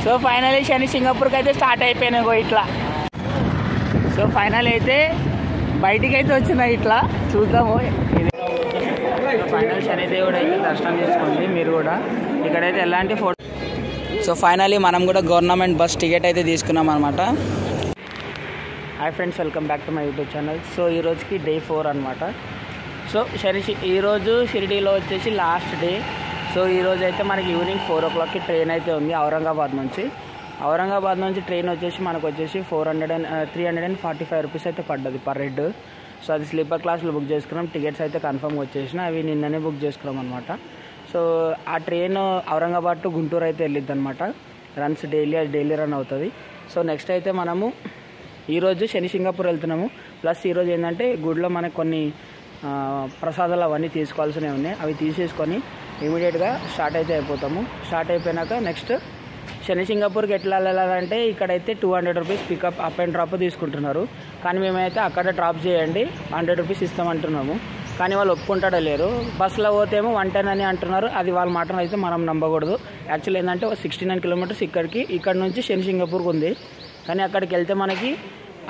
So finally శని సింగపూర్కి అయితే start అయిపోయినాయి ఇట్లా. సో ఫైనల్ అయితే బయటికి అయితే వచ్చినాయి ఇట్లా చూద్దాము. ఫైనల్ శనిదేవుడు అయితే దర్శనం చేసుకోండి మీరు కూడా. ఇక్కడైతే ఎలాంటి ఫోటో. సో ఫైనలీ మనం కూడా గవర్నమెంట్ బస్ టికెట్ అయితే తీసుకున్నాం అనమాట. Hi friends, welcome back to my YouTube channel. So ఈరోజుకి డే 4 అనమాట. సో ఈరోజు షిరిడీలో వచ్చేసి లాస్ట్ డే. సో ఈరోజు అయితే మనకి ఈవినింగ్ 4 o'clockకి ట్రైన్ అయితే ఉంది ఔరంగాబాద్ నుంచి ట్రైన్ వచ్చేసి మనకు వచ్చేసి 345 రూపీస్ అయితే పడ్డది పర్ హెడ్. సో అది స్లీపర్ క్లాస్లో బుక్ చేసుకున్నాం. టికెట్స్ అయితే కన్ఫర్మ్ వచ్చేసిన, అవి నిన్ననే బుక్ చేసుకున్నాం అనమాట. సో ఆ ట్రైన్ ఔరంగాబాద్ టు గుంటూరు అయితే వెళ్ళిద్ది అనమాట. రన్స్ డైలీ రన్ అవుతుంది. సో నెక్స్ట్ అయితే మనము ఈరోజు శని సింగపూర్ వెళ్తున్నాము. ప్లస్ ఈరోజు ఏంటంటే గుడిలో మనకు కొన్ని ప్రసాదాలు అవన్నీ తీసుకోవాల్సినవి ఉన్నాయి. అవి తీసేసుకొని ఇమీడియట్గా స్టార్ట్ అయితే అయిపోతాము. స్టార్ట్ అయిపోయినాక నెక్స్ట్ శని సింగపూర్కి ఎట్లా వెళ్ళాలంటే ఇక్కడైతే 200 rupees pickup up and drop తీసుకుంటున్నారు. కానీ మేమైతే అక్కడ డ్రాప్ చేయండి 100 రూపీస్ ఇస్తామంటున్నాము. కానీ వాళ్ళు ఒప్పుకుంటాడో లేరు. బస్సులో పోతేమో 110 అని అంటున్నారు. అది వాళ్ళ మాటను అయితే మనం నమ్మకూడదు. యాక్చువల్ ఏంటంటే 69 కిలోమీటర్స్ ఇక్కడ నుంచి శని సింగపూర్కి ఉంది. కానీ అక్కడికి వెళ్తే మనకి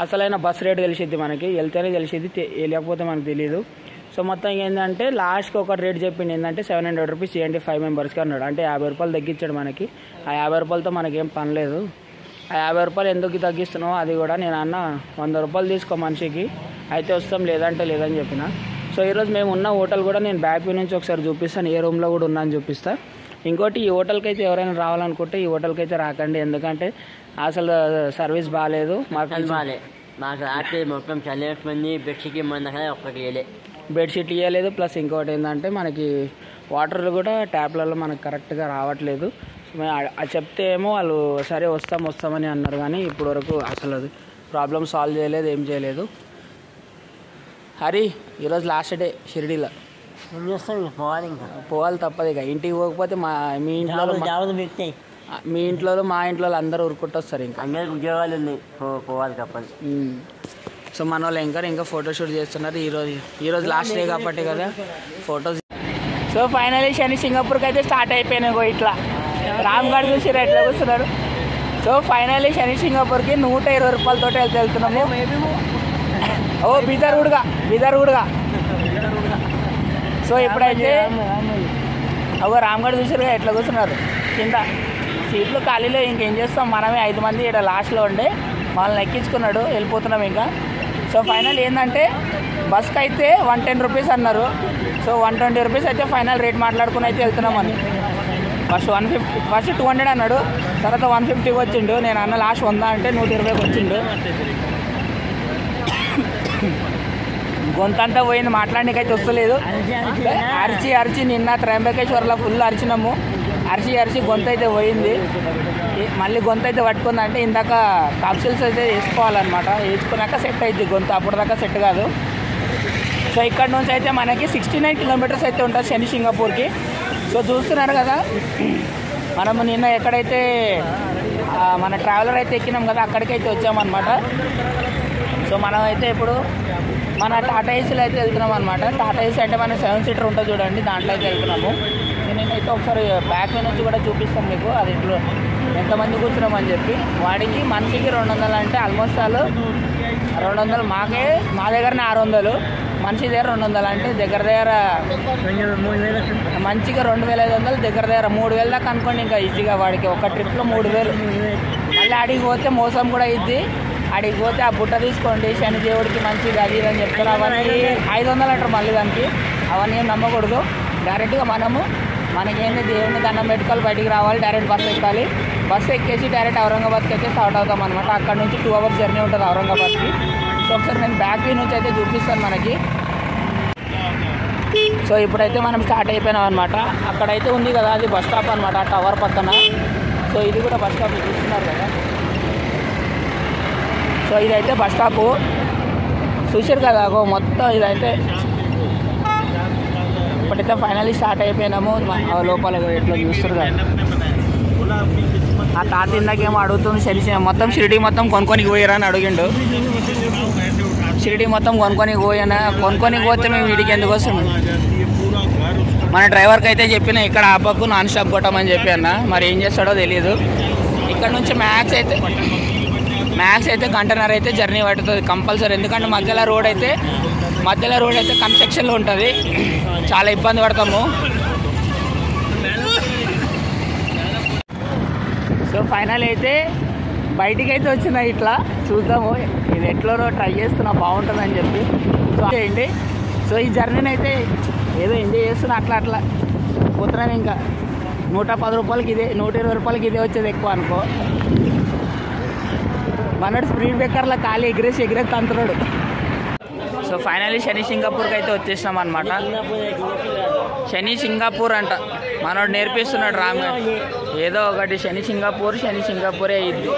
అసలైన బస్ రేట్ తెలిసిద్ది. మనకి వెళ్తేనే తెలిసిద్ది, లేకపోతే మనకు తెలియదు. సో మొత్తం ఏంటంటే లాస్ట్కి ఒక రేట్ చెప్పింది ఏంటంటే 700 రూపీస్ చేయండి 5 మెంబర్స్కి అన్నాడు. అంటే 50 రూపాయలు తగ్గించాడు మనకి. ఆ 50 రూపాయలతో మనకేం పని లేదు. ఆ 50 రూపాయలు ఎందుకు తగ్గిస్తున్నావు అది కూడా నేను అన్న 100 రూపాయలు తీసుకో మనిషికి, అయితే వస్తాం లేదంటే లేదని చెప్పిన. సో ఈరోజు మేము ఉన్న హోటల్ కూడా నేను బ్యాక్ వ్యూ నుంచి ఒకసారి చూపిస్తాను, ఏ రూమ్లో కూడా ఉన్నాను చూపిస్తా. ఇంకోటి ఈ హోటల్కి అయితే ఎవరైనా రావాలనుకుంటే ఈ హోటల్కి అయితే రాకండి, ఎందుకంటే అసలు సర్వీస్ బాగాలేదు. మాకు రాత్రి మొత్తం చల్లేసుకుంది. బెడ్షీట్ ఒక్కటి బెడ్షీట్లు ఇవ్వలేదు. ప్లస్ ఇంకోటి ఏంటంటే మనకి వాటర్ కూడా ట్యాప్లలో మనకు కరెక్ట్గా రావట్లేదు. చెప్తే ఏమో వాళ్ళు సరే వస్తామని అన్నారు, కానీ ఇప్పుడు వరకు అసలు అది ప్రాబ్లమ్ సాల్వ్ చేయలేదు, ఏం చేయలేదు. హరి ఈరోజు లాస్ట్ డే షిరిడీలో పోవాలి తప్పదు. ఇక ఇంటికి పోకపోతే మీ ఇంట్లో మా ఇంట్లో అందరూ ఊరుకుంటొస్తారు. ఇంకా అందరికి ఉద్యోగాలు ఉన్నాయి, పోవాలి తప్పదు. సో మన వాళ్ళు ఇంకా ఫోటోషూట్ చేస్తున్నారు. ఈరోజు లాస్ట్ డే కాబట్టి కదా ఫొటోస్. సో ఫైనలీ శని సింగపూర్కి అయితే స్టార్ట్ అయిపోయినాయి ఇట్లా. రామ్గఢ్ చూసి ఎట్లా కూర్చున్నారు. సో ఫైనలీ శని సింగపూర్కి 120 రూపాయలతో వెళ్తున్నాము. ఓ బీదర్గుడ్గా. సో ఇప్పుడైతే రామ్గఢ్ చూసారుగా ఎట్లా కూర్చున్నారు. కింద సీట్లు ఖాళీలో ఇంకేం చేస్తాం, మనమే 5 మంది ఇక్కడ లాస్ట్లో ఉండే వాళ్ళని ఎక్కించుకున్నాడు, వెళ్ళిపోతున్నాం ఇంకా. సో ఫైనల్ ఏంటంటే బస్కి అయితే 110 రూపీస్ అన్నారు. సో 120 రూపీస్ అయితే ఫైనల్ రేట్ మాట్లాడుకుని అయితే వెళ్తున్నామని. ఫస్ట్ 200 అన్నాడు, తర్వాత 150కి వచ్చిండు. నేను అన్న లాస్ట్ 100 అంటే 120కి వచ్చిండు. గొంతంతా పోయింది, మాట్లాడడానికి వస్తలేదు. అరిచి నిన్న త్రయంబకేశ్వర్లో ఫుల్ అరిచినాము. అరిచి గొంతు అయితే పోయింది. మళ్ళీ గొంతు అయితే పట్టుకుందంటే ఇందాక కాప్సిల్స్ అయితే వేసుకోవాలన్నమాట. వేసుకున్నాక సెట్ అవుతుంది గొంతు, అప్పటిదాకా సెట్ కాదు. సో ఇక్కడ నుంచి అయితే మనకి 69 కిలోమీటర్స్ అయితే ఉంటుంది శని సింగపూర్కి. సో చూస్తున్నారు కదా, మనము నిన్న ఎక్కడైతే మన ట్రావెలర్ అయితే ఎక్కినాం కదా అక్కడికైతే వచ్చామన్నమాట. సో మనం అయితే ఇప్పుడు మన టాటా ఏసీలో అయితే వెళ్తున్నాం అనమాట. టాటా ఏసీ అంటే మన 7 సీటర్ ఉంటుంది చూడండి, దాంట్లో అయితే వెళ్తున్నాము. సో నేనైతే ఒకసారి బ్యాక్ నుంచి కూడా చూపిస్తాను మీకు, అది ఇట్లా ఎంతమంది కూర్చున్నామని చెప్పి. వాడికి మనిషికి 200 అంటే ఆల్మోస్ట్ వాళ్ళు 200, మా దగ్గరనే 600, మనిషి దగ్గర 200 అంటే దగ్గర మంచిగా 2500, దగ్గర 3000 దాకా అనుకోండి. ఇంకా ఈజీగా వాడికి ఒక ట్రిప్లో 3000. మళ్ళీ అడిగి పోతే మోసం కూడా ఇద్ది. అడిగి పోతే ఆ బుట్ట తీసుకోండి శని దేవుడికి మంచిగా అది అని చెప్తారు. అవన్నీ 500 అంటారు మళ్ళీ దానికి. అవన్నీ ఏం నమ్మకూడదు. డైరెక్ట్గా మనకేంటి దేవుడిని దండం పెట్టుకోవాలి, బయటికి రావాలి, డైరెక్ట్ బస్సు ఎక్కాలి. బస్సు ఎక్కేసి డైరెక్ట్ ఔరంగాబాద్కి అయితే స్టార్ట్ అవుతాం అనమాట. అక్కడ నుంచి 2 hours జర్నీ ఉంటుంది ఔరంగాబాద్కి. సో ఒకసారి నేను బ్యాక్ వ్యూ నుంచి అయితే చూపిస్తాను మనకి. సో ఇప్పుడైతే మనం స్టార్ట్ అయిపోయినాం అనమాట. అక్కడైతే ఉంది కదా అది బస్ స్టాప్ అనమాట, టవర్ పక్కన. సో ఇది కూడా బస్ స్టాప్ చూస్తున్నారు కదా. సో ఇదైతే బస్ స్టాపు చూసారు కదా మొత్తం. ఇదైతే ఇప్పుడైతే ఫైనల్లీ స్టార్ట్ అయిపోయినాము. లోపల ఎట్లా చూస్తారు కదా, ఆ తాత ఇందాకేమో అడుగుతుంది మొత్తం షిరిడీ మొత్తం కొనుక్కొని పోయారా అని అడిగిండు. షిరిడీ మొత్తం కొనుక్కొని పోతే మేము వీడికి ఎందుకు వస్తుంది. మన డ్రైవర్కి అయితే చెప్పిన ఇక్కడ ఆపకు నాన్ స్టాప్ కొట్టమని చెప్పి అన్న, మరి ఏం చేస్తాడో తెలియదు. ఇక్కడ నుంచి మ్యాక్స్ అయితే గంటన్నర అయితే జర్నీ పడుతుంది కంపల్సరీ. ఎందుకంటే మధ్యలో రోడ్ అయితే కన్స్ట్రక్షన్లో ఉంటుంది, చాలా ఇబ్బంది పడతాము. సో ఫైనల్ అయితే బయటికి అయితే వచ్చిన ఇట్లా చూద్దాము, ఇది ఎట్లనో ట్రై చేస్తున్నా బాగుంటుందని చెప్పి. సో ఏంటి, సో ఈ జర్నీని అయితే ఏదో ఎంజాయ్ చేస్తున్నా, అట్లా పోతున్నాను. ఇంకా 110 రూపాయలకి ఇదే, 120 రూపాయలకి ఇదే వచ్చేది ఎక్కువ అనుకో. మనోడు స్పీడ్ బ్రేకర్లో ఖాళీ ఎగిరేసి తంతున్నాడు. సో ఫైనల్లీ శని సింగపూర్కి అయితే వచ్చేసినాం అనమాట. శని సింగపూర్ అంట మనోడు నేర్పిస్తున్నాడు రామ్, ఏదో ఒకటి శని సింగపూరే అయ్యిద్ది.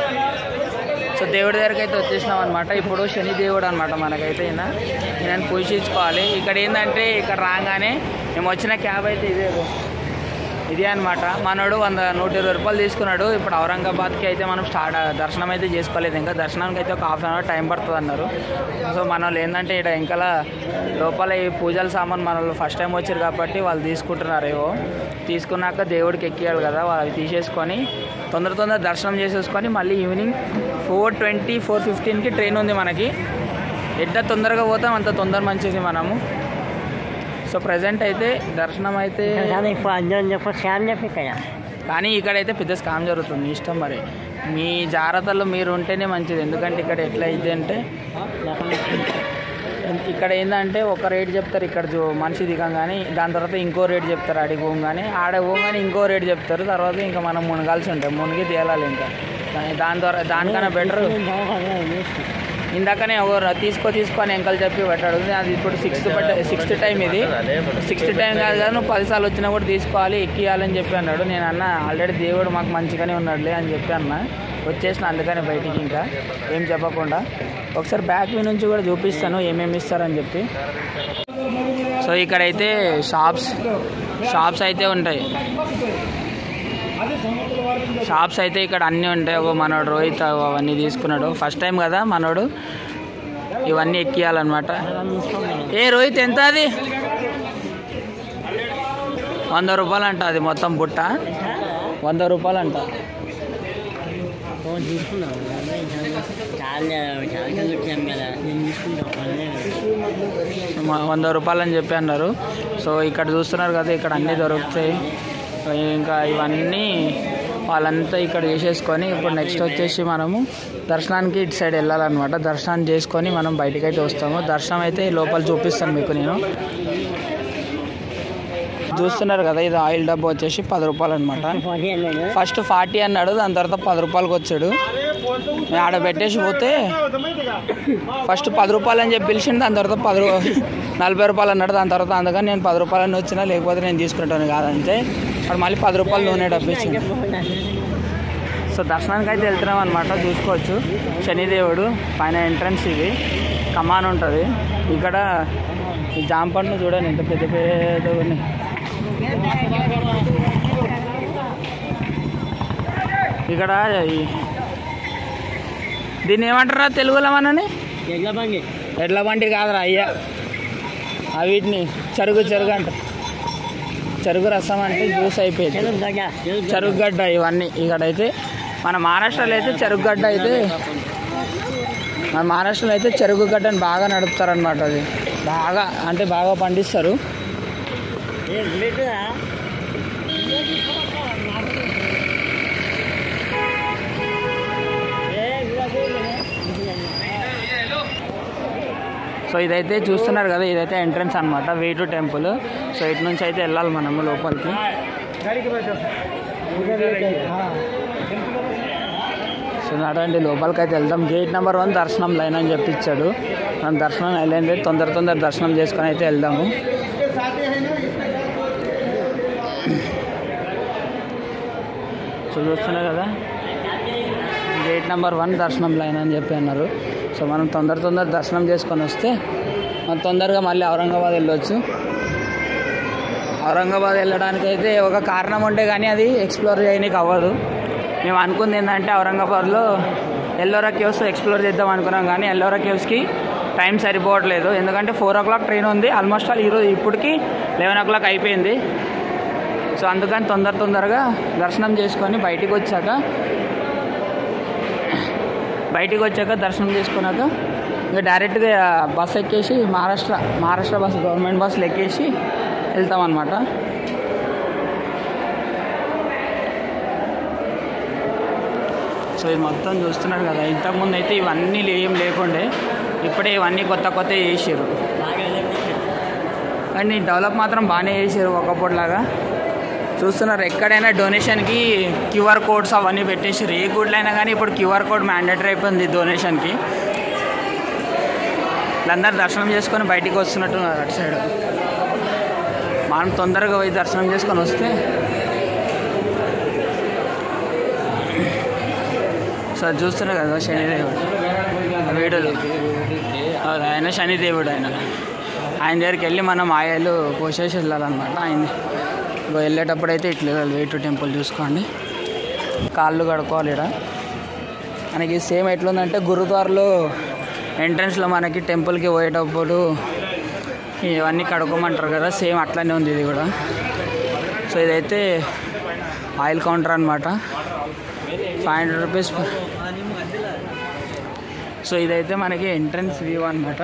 సో దేవుడి దగ్గరికి అయితే వచ్చేసినాం అనమాట. ఇప్పుడు శని దేవుడు అనమాట మనకైతే. నేను పూజించుకోవాలి. ఇక్కడ ఏంటంటే ఇక్కడ రాగానే మేము వచ్చిన క్యాబ్ అయితే ఇదే అనమాట. మనోడు 120 రూపాయలు తీసుకున్నాడు. ఇప్పుడు ఔరంగాబాద్కి అయితే మనం దర్శనం అయితే చేసుకోలేదు. ఇంకా దర్శనానికి అయితే ఒక హాఫ్ అన్ అవర్ టైం పడుతుంది అన్నారు. సో మన వాళ్ళు ఏంటంటే ఇక్కడ ఇంకా లోపల ఈ పూజల సామాన్ మన వాళ్ళు ఫస్ట్ టైం వచ్చారు కాబట్టి వాళ్ళు తీసుకుంటున్నారు. ఏవో తీసుకున్నాక దేవుడికి ఎక్కియాలి కదా, అవి తీసేసుకొని తొందర దర్శనం చేసేసుకొని మళ్ళీ ఈవినింగ్ 4:20, 4:15కి ట్రైన్ ఉంది మనకి. ఎంత తొందరగా పోతాం అంత తొందర మంచిది మనము. సో ప్రజెంట్ అయితే దర్శనం అయితే కానీ ఇక్కడైతే పెద్ద స్కామ్ జరుగుతుంది. ఇష్టం మరి, మీ జాగ్రత్తలో మీరు ఉంటేనే మంచిది. ఎందుకంటే ఇక్కడ ఎట్లా అయితే అంటే ఇక్కడ ఏంటంటే ఒక రేట్ చెప్తారు ఇక్కడ మనిషి దిగంగానే, దాని తర్వాత ఇంకో రేట్ చెప్తారు. ఆడికి పోగానే ఇంకో రేట్ చెప్తారు. తర్వాత ఇంకా మనం మునగాల్సి ఉంటాయి, మునిగి తేలాలి. ఇంకా దానికన్నా బెటర్ ఇందాకనే ఎవరు తీసుకొని ఎంకలు చెప్పి పెట్టాడు. అది ఇప్పుడు సిక్స్త్ టైం, ఇది 6th టైం కాదు కదా, నువ్వు 10 సార్లు వచ్చినా కూడా తీసుకోవాలి, ఎక్కియాలని చెప్పి అన్నాడు. నేను అన్న ఆల్రెడీ దేవుడు మాకు మంచిగానే ఉన్నాడులే అని చెప్పి అన్న వచ్చేసిన. అందుకని బయటికి ఇంకా ఏం చెప్పకుండా ఒకసారి బ్యాక్ వ్యూ నుంచి కూడా చూపిస్తాను ఏమేమి ఇస్తారని చెప్పి. సో ఇక్కడైతే షాప్స్ అయితే ఉంటాయి. షాప్స్ అయితే ఇక్కడ అన్నీ ఉంటాయి. మనోడు రోహిత్ అవన్నీ తీసుకున్నాడు, ఫస్ట్ టైం కదా మనోడు, ఇవన్నీ ఎక్కియాలన్నమాట. రోహిత్ ఎంత అది? 100 రూపాయలు అంట అది మొత్తం బుట్ట, 100 రూపాయలు అంట. 100 రూపాయలు అని చెప్పి అన్నారు. సో ఇక్కడ చూస్తున్నారు కదా, ఇక్కడ అన్నీ దొరుకుతాయి. ఇంకా ఇవన్నీ వాళ్ళంతా ఇక్కడ చేసేసుకొని ఇప్పుడు నెక్స్ట్ వచ్చేసి మనము దర్శనానికి ఇటు సైడ్ వెళ్ళాలన్నమాట. దర్శనం చేసుకొని మనం బయటికి అయితే వస్తాము. దర్శనం అయితే లోపల చూపిస్తాను మీకు. నేను చూస్తున్నారు కదా, ఇది ఆయిల్ డబ్బా వచ్చేసి 10 రూపాయలు అనమాట. ఫస్ట్ 40 అన్నాడు, దాని తర్వాత 10 రూపాయలకి వచ్చాడు. నేను ఆడ పెట్టేసి పోతే ఫస్ట్ 10 రూపాయలు అని చెప్పి పిలిచిండు, దాని తర్వాత 40 రూపాయలు అన్నాడు. దాని తర్వాత అందుకని నేను 10 రూపాయలని వచ్చినా, లేకపోతే నేను తీసుకుంటాను కాదంటే వాడు మళ్ళీ 10 రూపాయలు నూనె డబ్బు ఇచ్చింది. సో దర్శనానికి అయితే వెళ్తున్నాం అనమాట. చూసుకోవచ్చు శనిదేవుడు పైన ఎంట్రన్స్, ఇది కమాన్ ఉంటుంది. ఇక్కడ ఈ జామ పండ్లు చూడండి ఎంత పెద్ద పెద్దగా ఉన్నాయి. ఇక్కడ దీన్ని ఏమంటారా తెలుగులో మనని? ఎడ్ల బండి కాదురా అయ్యా, వీటిని చెరుగు అంటారు. చెరుగు రసం అంటే జ్యూస్ అయిపోయింది, చెరుగడ్డ ఇవన్నీ. ఇక్కడైతే మన మహారాష్ట్రలో అయితే చెరుగడ్డ అయితే, మన మహారాష్ట్రలో అయితే చెరుగడ్డని బాగా నడుపుతారనమాట. అది బాగా పండిస్తారు. సో ఇదైతే చూస్తున్నారు కదా, ఇదైతే ఎంట్రన్స్ అనమాట, వేటు టెంపుల్. సో ఇటు నుంచి అయితే వెళ్ళాలి మనము లోపలికి. సో అటువంటి లోపలికి అయితే వెళ్దాం. గేట్ నెంబర్ 1 దర్శనం లైన్ అని చెప్పించాడు. మనం దర్శనం వెళ్ళండి, తొందర దర్శనం చేసుకొని అయితే వెళ్దాము. సో చూస్తున్నారు కదా, గేట్ నెంబర్ 1 దర్శనం లైన్ అని చెప్పి అన్నారు. సో మనం తొందర దర్శనం చేసుకొని వస్తే మనం తొందరగా మళ్ళీ ఔరంగాబాద్ వెళ్ళొచ్చు. ఔరంగాబాద్ వెళ్ళడానికి అయితే ఒక కారణం ఉంటే కానీ అది ఎక్స్ప్లోర్ చేయడానికి అవ్వదు. మేము అనుకుంది ఏంటంటే ఔరంగాబాద్లో ఎల్లోరా కేవ్స్ ఎక్స్ప్లోర్ చేద్దాం అనుకున్నాం, కానీ ఎల్లోరా కేవ్స్కి టైం సరిపోవట్లేదు. ఎందుకంటే 4 o'clock ట్రైన్ ఉంది. ఆల్మోస్ట్ ఇప్పటికి 11 o'clock అయిపోయింది. సో అందుకని తొందరగా దర్శనం చేసుకొని బయటికి వచ్చాక బయటికి వచ్చాక దర్శనం చేసుకున్నాక ఇంకా డైరెక్ట్గా బస్ ఎక్కేసి మహారాష్ట్ర బస్ గవర్నమెంట్ బస్సులు ఎక్కేసి వెళ్తామన్నమాట. సో ఇది మొత్తం చూస్తున్నారు కదా, ఇంతకుముందు అయితే ఇవన్నీ ఏం లేకుండే, ఇప్పుడే ఇవన్నీ కొత్త చేసారు. కానీ డెవలప్ మాత్రం బాగానే చేసారు ఒకప్పటిలాగా. చూస్తున్నారు ఎక్కడైనా డొనేషన్కి క్యూఆర్ కోడ్స్ అవన్నీ పెట్టేసారు. ఏ గుడ్లు అయినా కానీ ఇప్పుడు క్యూఆర్ కోడ్ మ్యాండేటరీ అయిపోయింది డొనేషన్కి. వీళ్ళందరూ దర్శనం చేసుకొని బయటికి వస్తున్నట్టున్నారు అటు సైడ్. మనం తొందరగా పోయి దర్శనం చేసుకొని వస్తే. సో చూస్తున్నారు కదా శనిదేవుడు వీడులో, ఆయన శనిదేవుడు. ఆయన దగ్గరికి వెళ్ళి మనం ఆయాలు పోసేసి వెళ్ళాలన్నమాట. ఆయన వెళ్ళేటప్పుడు అయితే ఇట్లా వేటు టెంపుల్ చూసుకోండి, కాళ్ళు కడుక్కోవాలి. ఇక్కడ మనకి సేమ్ ఎట్లుందంటే గురుద్వారలో ఎంట్రన్స్లో మనకి టెంపుల్కి పోయేటప్పుడు ఇవన్నీ కడుక్కోమంటారు కదా, సేమ్ అట్లానే ఉంది ఇది కూడా. సో ఇదైతే ఆయిల్ కౌంటర్ అనమాట, 500 రూపీస్. సో ఇదైతే మనకి ఎంట్రన్స్ వ్యూ అనమాట.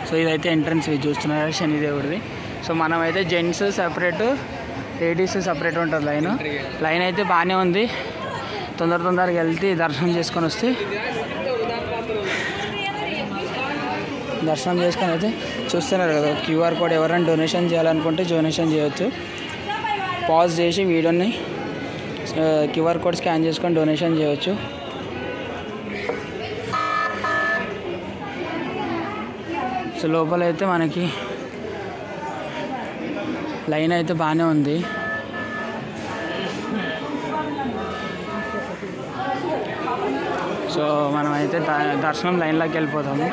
సో ఇదైతే ఎంట్రన్స్ వ్యూ చూస్తున్నారు శనిదేవుడిది. సో మనమైతే జెంట్స్ సపరేట్, లేడీస్ సపరేట్ ఉంటుంది లైన్ అయితే బాగానే ఉంది. తొందరగా వెళ్తే దర్శనం చేసుకొని వస్తే, దర్శనం చేసుకొని అయితే చూస్తున్నారు కదా క్యూఆర్ కోడ్. ఎవరైనా డొనేషన్ చేయాలనుకుంటే డొనేషన్ చేయొచ్చు. పాజ్ చేసి వీడియోని క్యూఆర్ కోడ్ స్కాన్ చేసుకొని డొనేషన్ చేయవచ్చు. సో లోపల అయితే మనకి లైన్ అయితే బాగానే ఉంది. సో మనమైతే దర్శనం లైన్లోకి వెళ్ళిపోతాము.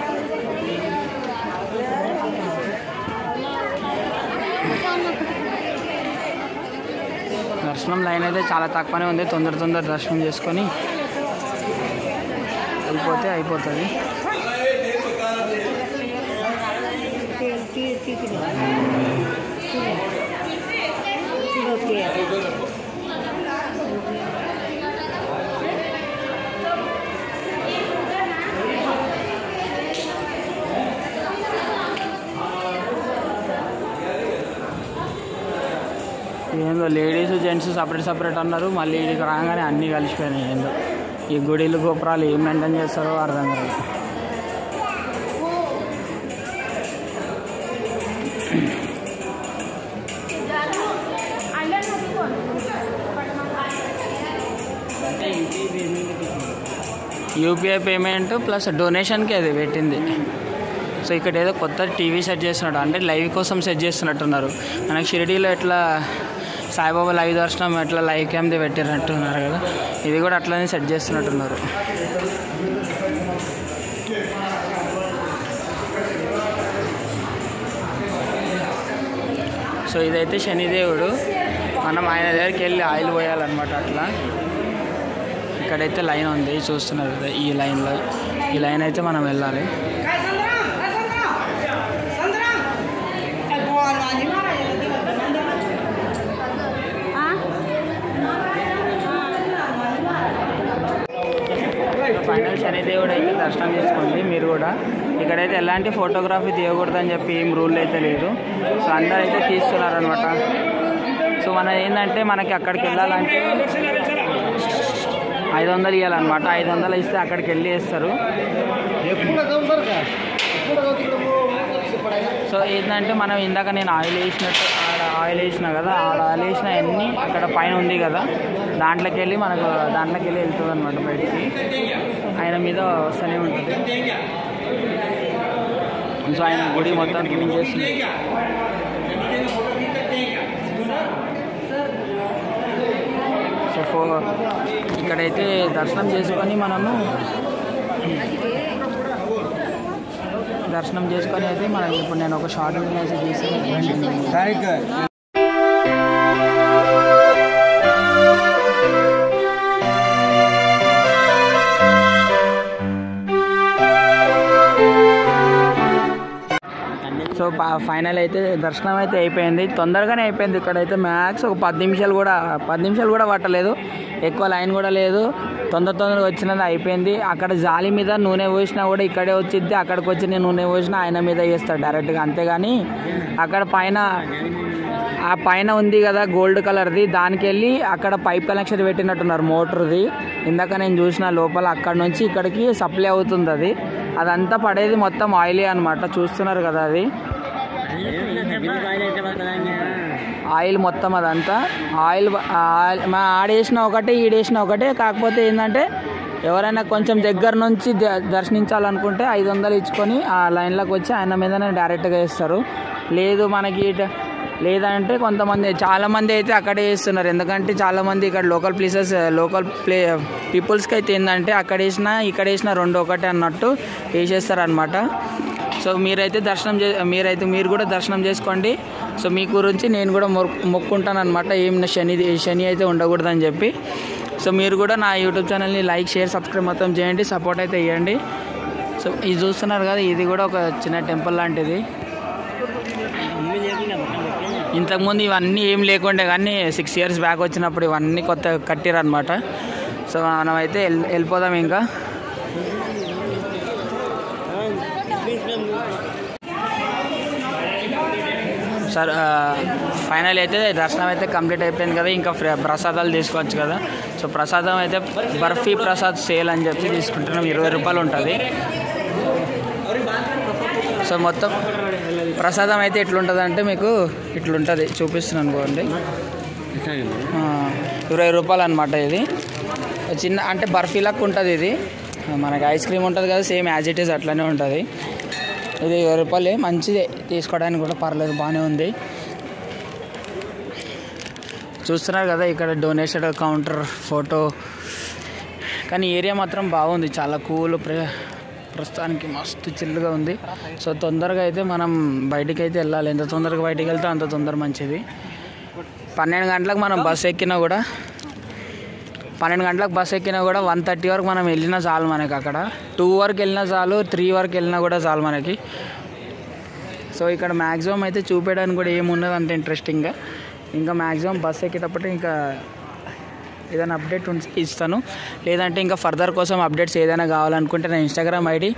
దర్శనం లైన్ అయితే చాలా తక్కువనే ఉంది. తొందర దర్శనం చేసుకొని వెళ్ళిపోతే అయిపోతుంది. ఏందో లేడీస్ జెంట్స్ సపరేట్ అన్నారు. మళ్ళీ ఇక్కడికి రాగానే అన్నీ కలిసిపోయినాయి. ఏందో ఈ గుడిలు గోపురాలు ఏం మెయింటైన్ చేస్తారో అర్థం కాదు. యూపీఐ పేమెంట్ ప్లస్ డొనేషన్కి అది పెట్టింది. సో ఇక్కడ ఏదో కొత్త టీవీ సెట్ చేస్తున్నాడు, అంటే లైవ్ కోసం సెట్ చేస్తున్నట్టున్నారు. మనకి షిరిడీలో ఎట్లా సాయిబాబా లైవ్ దర్శనం ఎట్లా లైవ్ క్యామ్ది పెట్టినట్టున్నారు కదా, ఇది కూడా అట్లనే సెట్ చేస్తున్నట్టున్నారు. సో ఇదైతే శనిదేవుడు. మనం ఆయన దగ్గరికి వెళ్ళి ఆయిల్ పోయాలన్నమాట. అట్లా ఇక్కడైతే లైన్ ఉంది చూస్తున్నారు కదా, ఈ లైన్ అయితే మనం వెళ్ళాలి. ఫైనల్ శనిదేవుడు అయితే దర్శనం చేసుకోండి మీరు కూడా. ఇక్కడైతే ఎలాంటి ఫోటోగ్రఫీ తీయకూడదని చెప్పి ఏం రూల్ అయితే లేదు. సో అందరూ అయితే తీస్తున్నారనమాట. సో మన ఏంటంటే మనకి అక్కడికి వెళ్ళాలంటే 500 ఇవ్వాలన్నమాట. 500 ఇస్తే అక్కడికి వెళ్ళి వేస్తారు. సో ఏంటంటే మనం ఇందాక నేను ఆయిల్ వేసిన కదా, ఆయిల్ వేసిన అన్నీ అక్కడ పైన ఉంది కదా, దాంట్లోకి వెళ్ళి వెళ్తుంది అనమాట బయటికి. ఆయన మీద వస్తూనే ఉంటుంది. సో ఆయన గుడి మొత్తం క్లీన్ చేస్తుంది. సో ఇక్కడైతే దర్శనం చేసుకొని అయితే మనం ఇప్పుడు నేను ఒక షార్ట్ వీడియో అయితే తీసాను. సో ఫైనల్ అయితే దర్శనం అయితే అయిపోయింది, తొందరగానే అయిపోయింది. ఇక్కడైతే మ్యాక్స్ ఒక 10 నిమిషాలు కూడా పట్టలేదు, ఎక్కువ లైన్ కూడా లేదు, తొందరగా వచ్చినది అయిపోయింది. అక్కడ జాలి మీద నూనె పోసినా కూడా ఇక్కడే వచ్చింది, అక్కడికి వచ్చి నేను నూనె పోసినా ఆయన మీద చేస్తాడు డైరెక్ట్గా, అంతేగాని అక్కడ ఆ పైన ఉంది కదా గోల్డ్ కలర్ది, దానికి వెళ్ళి అక్కడ పైప్ కనెక్షన్ పెట్టినట్టున్నారు మోటార్ది. ఇందాక నేను చూసిన లోపల అక్కడ నుంచి ఇక్కడికి సప్లై అవుతుంది. అదంతా పడేది మొత్తం ఆయిలే అనమాట, చూస్తున్నారు కదా అది ఆయిల్ మొత్తం. అదంతా ఆయిల్ ఆడేసిన ఒకటే ఈడేసిన ఒకటే, కాకపోతే ఏంటంటే ఎవరైనా కొంచెం దగ్గర నుంచి దర్శించాలనుకుంటే 500 ఇచ్చుకొని ఆ లైన్లోకి వచ్చి ఆయన మీదనే డైరెక్ట్గా వేస్తారు. లేదు మనకి లేదంటే చాలామంది అయితే అక్కడే వేస్తున్నారు, ఎందుకంటే చాలామంది ఇక్కడ లోకల్ పీపుల్స్కి అయితే ఏంటంటే అక్కడ వేసినా ఇక్కడ వేసినా రెండు ఒకటే అన్నట్టు వేసేస్తారు అనమాట. సో మీరు కూడా దర్శనం చేసుకోండి. సో మీ గురించి నేను కూడా మొక్కుంటాను అనమాట, ఏం శని అయితే ఉండకూడదని చెప్పి. సో మీరు కూడా నా యూట్యూబ్ ఛానల్ని లైక్, షేర్, సబ్స్క్రైబ్ మొత్తం చేయండి, సపోర్ట్ అయితే ఇవ్వండి. సో ఇది చూస్తున్నారు కదా, ఇది కూడా ఒక చిన్న టెంపుల్ లాంటిది. ఇంతకుముందు ఇవన్నీ ఏం లేకుండే, కానీ 6 years బ్యాక్ వచ్చినప్పుడు ఇవన్నీ కొత్త కట్టిరనమాట. సో మనం అయితే వెళ్ళిపోదాం ఇంకా. సార్ ఫైనల్ అయితే దర్శనం అయితే కంప్లీట్ అయిపోయింది కదా, ఇంకా ప్రసాదాలు తీసుకోవచ్చు కదా. సో ప్రసాదం అయితే బర్ఫీ ప్రసాద్ సేల్ అని చెప్పి తీసుకుంటున్నాం, 20 రూపాయలు ఉంటుంది. సో మొత్తం ప్రసాదం అయితే ఎట్లుంటుంది అంటే మీకు ఇట్లుంటుంది, చూపిస్తున్నాను అనుకోండి. 20 రూపాయలు అనమాట. ఇది చిన్న అంటే బర్ఫీ లాగా ఉంటుంది. ఇది మనకి ఐస్ క్రీమ్ ఉంటుంది కదా, సేమ్ యాజ్ ఇట్ ఈస్ అట్లనే ఉంటుంది. ఇది 20 రూపాయలే, మంచిదే, తీసుకోవడానికి కూడా పర్లేదు, బాగానే ఉంది. చూస్తున్నారు కదా ఇక్కడ డొనేషన్ కౌంటర్ ఫోటో, కానీ ఏరియా మాత్రం బాగుంది, చాలా కూల్, ప్రస్తుతానికి మస్తు చిల్లుగా ఉంది. సో తొందరగా అయితే మనం బయటికి అయితే వెళ్ళాలి, ఎంత తొందరగా బయటికి వెళ్తే అంత తొందర మంచిది. 12 గంటలకు మనం బస్సు ఎక్కినా కూడా 1:30 వరకు మనం వెళ్ళినా చాలు మనకి. అక్కడ 2 వరకు వెళ్ళినా చాలు, 3 వరకు వెళ్ళినా కూడా చాలు మనకి. సో ఇక్కడ మ్యాక్సిమం అయితే చూపించడానికి కూడా ఏమున్నది అంత ఇంట్రెస్టింగ్గా. ఇంకా మ్యాక్సిమం బస్సు ఎక్కేటప్పుడు ఇంకా ఏదైనా అప్డేట్ ఉంటే ఇస్తాను, లేదంటే ఇంకా ఫర్దర్ కోసం అప్డేట్స్ ఏదైనా కావాలనుకుంటే నేను ఇన్స్టాగ్రామ్ ఐడి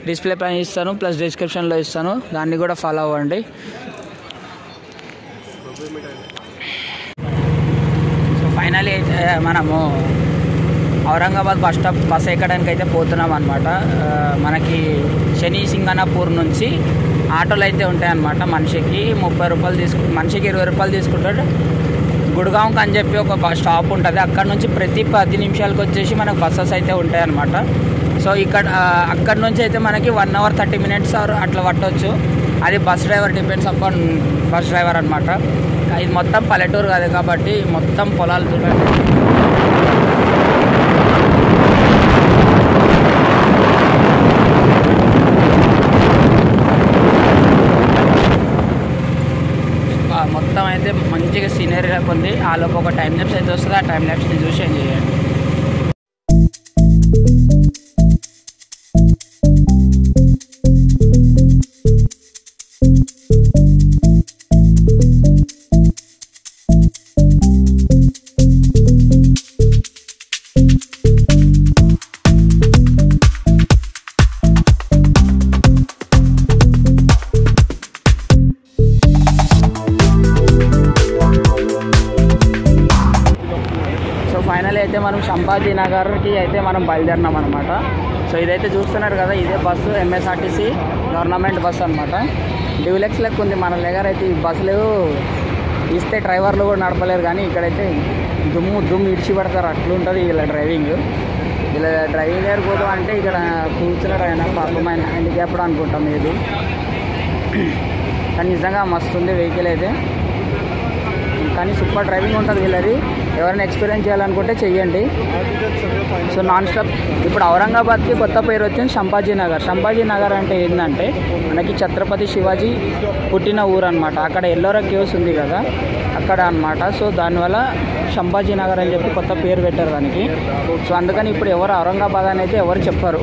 డిస్ప్లే పైన ఇస్తాను, ప్లస్ డిస్క్రిప్షన్లో ఇస్తాను, దాన్ని కూడా ఫాలో అవ్వండి. సో ఫైనలీ అయితే మనము ఔరంగాబాద్ బస్ ఎక్కడానికి అయితే పోతున్నాం అనమాట. మనకి శని సింగనాపూర్ నుంచి ఆటోలు అయితే ఉంటాయన్నమాట. మనిషికి 30 రూపాయలు మనిషికి 20 రూపాయలు తీసుకుంటాడు. గుడ్గాంవ్కి అని చెప్పి ఒక స్టాప్ ఉంటుంది, అక్కడ నుంచి ప్రతి 10 నిమిషాలకు వచ్చేసి మనకు బస్సెస్ అయితే ఉంటాయన్నమాట. సో అక్కడ నుంచి అయితే మనకి 1 hour 30 minutes అట్లా పట్టవచ్చు. అది bus driver depends upon bus driver అనమాట. ఇది మొత్తం పల్లెటూరు కాదు కాబట్టి మొత్తం పొలాలు చూడండి. మొత్తం అయితే మంచిగా సీనరీగా ఉంది. ఆలోపు ఒక టైం ల్యాప్స్ అయితే వస్తుంది, ఆ టైం ల్యాప్స్ని చూసి ఎంజాయ్ చేయండి. ఫైనల్ అయితే మనం సంభాజీ నగర్కి అయితే మనం బయలుదేరినాం అనమాట. సో ఇదైతే చూస్తున్నారు కదా, ఇదే బస్సు MSRTC గవర్నమెంట్ బస్సు అనమాట. డ్యూలెక్స్ లెక్క ఉంది. మన దగ్గర అయితే ఈ బస్సులు ఇస్తే డ్రైవర్లు కూడా నడపలేరు, కానీ ఇక్కడైతే దుమ్ము ఇడిచి పడతారు, అట్లుంటుంది వీళ్ళ డ్రైవింగ్. వీళ్ళ డ్రైవింగ్ దగ్గర పోతాం అంటే ఇక్కడ కూర్చున్నారు ఆయన, పాపం ఆయన హ్యాండిక్యాప్డ్ అనుకుంటాం ఇది. కానీ నిజంగా మస్తు ఉంది వెహికల్ అయితే, కానీ సూపర్ డ్రైవింగ్ ఉంటుంది వీళ్ళది. ఎవరైనా ఎక్స్పీరియన్స్ చేయాలనుకుంటే చెయ్యండి. So non stop. ఇప్పుడు ఔరంగాబాద్కి కొత్త పేరు వచ్చింది సంభాజీ నగర్. సంభాజీ నగర్ అంటే ఏంటంటే మనకి ఛత్రపతి శివాజీ పుట్టిన ఊరు అనమాట. అక్కడ ఎల్లోరా కేవ్స్ ఉంది కదా, అక్కడ అనమాట. సో దానివల్ల సంభాజీ నగర్ అని చెప్పి కొత్త పేరు పెట్టారు దానికి. సో అందుకని ఇప్పుడు ఎవరు ఔరంగాబాద్ అని అయితే ఎవరు చెప్పారు,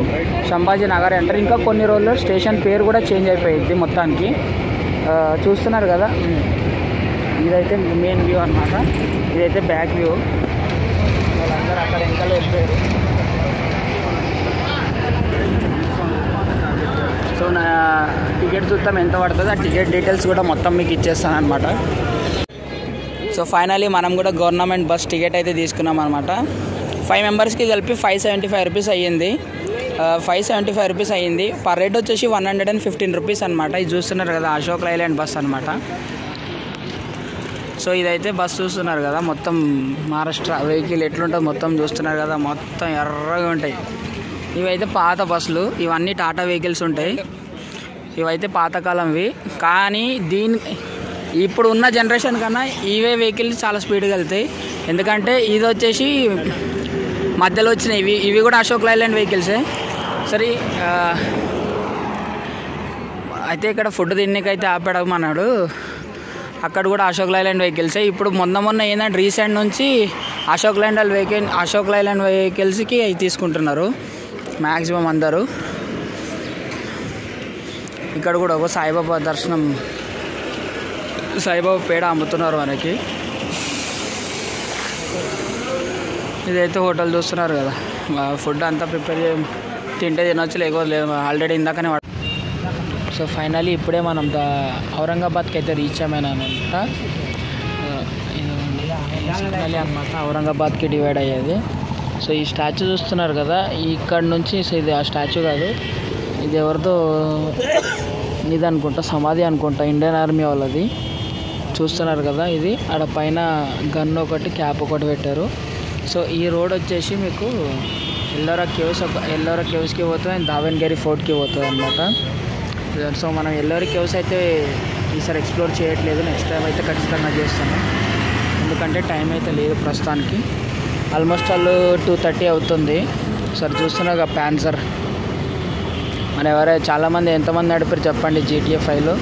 సంభాజీ నగర్ అంటారు. ఇంకా కొన్ని రోజుల్లో స్టేషన్ పేరు కూడా చేంజ్ అయిపోయింది మొత్తానికి. చూస్తున్నారు కదా, ఇదైతే మెయిన్ వ్యూ అన్నమాట. ఇదైతే బ్యాక్ వ్యూ. వాళ్ళందరూ అక్కడ వెనకాల వెళ్ళిపోయారు. సో నా టికెట్ చూద్దాం ఎంత పడుతుంది, ఆ టికెట్ డీటెయిల్స్ కూడా మొత్తం మీకు ఇచ్చేస్తాను అనమాట. సో ఫైనలీ మనం కూడా గవర్నమెంట్ బస్ టికెట్ అయితే తీసుకున్నాం అనమాట. 5 మెంబర్స్కి కలిపి 575 రూపీస్ అయ్యింది. 575 రూపీస్ అయ్యింది. పర్ రేట్ వచ్చేసి 115 రూపీస్ అనమాట. ఇది చూస్తున్నారు కదా అశోక్ లైలాండ్ బస్ అనమాట. సో ఇదైతే బస్ చూస్తున్నారు కదా, మొత్తం మహారాష్ట్ర వెహికల్ ఎట్లుంటుంది మొత్తం చూస్తున్నారు కదా, మొత్తం ఎర్రగా ఉంటాయి. ఇవైతే పాత బస్సులు, ఇవన్నీ టాటా వెహికల్స్ ఉంటాయి. ఇవైతే పాతకాలంవి. కానీ ఇప్పుడు ఉన్న జనరేషన్ కన్నా ఇవే వెహికల్స్ చాలా స్పీడ్గా వెళ్తాయి. ఎందుకంటే ఇది వచ్చేసి మధ్యలో వచ్చినాయి. ఇవి కూడా అశోక్ లైలాండ్ వెహికల్సే. సరే అయితే ఇక్కడ ఫుడ్ తిన్నకైతే ఆపాడమన్నాడు. అక్కడ కూడా అశోక్ లైలాండ్ వెహికల్సే. ఇప్పుడు మొన్న ఏంటంటే రీసెంట్ నుంచి అశోక్ లైలాండ్ వెహికల్స్కి అవి తీసుకుంటున్నారు మ్యాక్సిమం అందరూ. ఇక్కడ కూడా ఒక సాయిబాబా దర్శనం, సాయిబాబా పేడ అమ్ముతున్నారు మనకి. ఇదైతే హోటల్ చూస్తున్నారు కదా, ఫుడ్ అంతా ప్రిపేర్ తింటే తినొచ్చు, లేకపోతే లేదు. ఆల్రెడీ ఇందాకనే. సో ఫైనలీ ఇప్పుడే మనం ఔరంగాబాద్కి అయితే రీచ్ అయ్యామనమాట. ఫైనలీ అనమాట ఔరంగాబాద్కి డివైడ్ అయ్యేది. సో ఈ స్టాచ్యూ చూస్తున్నారు కదా, ఇక్కడ నుంచి ఇది ఆ స్టాచ్యూ కాదు, ఇది ఎవరిదో ఇది అనుకుంటా, సమాధి అనుకుంటా, ఇండియన్ ఆర్మీ వాళ్ళది. చూస్తున్నారు కదా, ఇది ఆడ పైన గన్ ఒకటి, క్యాప్ ఒకటి పెట్టారు. సో ఈ రోడ్ వచ్చేసి మీకు ఎల్లోరా కేవ్స్కి పోతుంది, దావెన్గిరి ఫోర్ట్కి పోతుంది అనమాట. సో మనం ఎల్లోరా కేవ్స్ అయితే ఈసారి ఎక్స్ప్లోర్ చేయట్లేదు, నెక్స్ట్ టైం అయితే ఖచ్చితంగా చేస్తాను. ఎందుకంటే టైం అయితే లేదు ప్రస్తుతానికి. ఆల్మోస్ట్ వాళ్ళు 2:30 అవుతుంది. సరే చూస్తున్నారు కదా ప్యాన్సర్. మన చాలామంది ఎంతమంది నడిపారు చెప్పండి GTA 5లో.